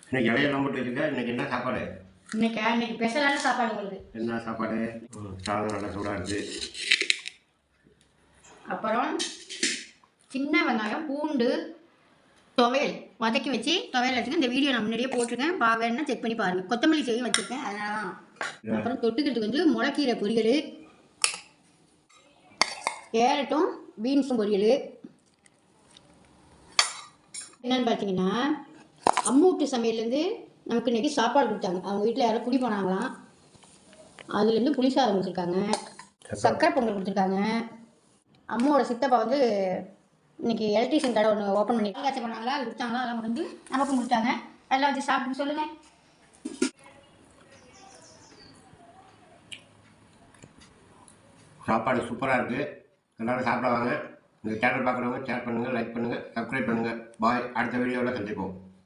இன்னைக்கு இலையெல்லாம் போட்டு வச்சுருக்கேன். இன்னைக்கு என்ன சாப்பாடு? இன்னைக்கு ஸ்பெஷலான சாப்பாடு உங்களுக்கு. என்ன சாப்பாடு? சாதம் நல்லா சூடாக இருக்குது. அப்புறம் சின்ன வெங்காயம் பூண்டு துவையல் வதக்கி வச்சு துவையல் வச்சுருக்கேன். இந்த வீடியோ நான் முன்னாடியே போட்டிருக்கேன். வேணுன்னா செக் பண்ணி பாருங்கள். கொத்தமல்லி செய்யும் வச்சுருக்கேன், அதனால தான். அப்புறம் தொட்டுக்கிறதுக்கு வந்து முளைக்கீரை பொரியல், கேரட்டும் பீன்ஸும் பொரியல். என்னென்னு பார்த்தீங்கன்னா, அம்மூட்டு சமையல்லேருந்து நமக்கு இன்றைக்கி சாப்பாடு கொடுத்தாங்க. அவங்க வீட்டில் யாரும் குடி போனாங்களாம். அதுலேருந்து புளிசாதம் கொடுத்துருக்காங்க, சக்கரை பொங்கல் கொடுத்துருக்காங்க. அம்மாவோட சித்தப்பா வந்து இன்றைக்கி எலக்ட்ரிஷியன் கடை ஒன்று ஓப்பன் பண்ணி காய்ச்சி பண்ணாங்களா, அது கொடுத்தாங்களா, அதெல்லாம் வந்து நமக்கும் கொடுத்தாங்க. அதெல்லாம் வச்சு சாப்பிட்டுன்னு சொல்லுங்கள். சாப்பாடு சூப்பராக இருக்குது. எல்லோரும் சாப்பிட வாங்க. இந்த சேனல் பார்க்குறவங்க ஷேர் பண்ணுங்கள், லைக் பண்ணுங்கள், சப்ஸ்கிரைப் பண்ணுங்கள். பாய். அடுத்த வீடியோவில் சந்திப்போம்.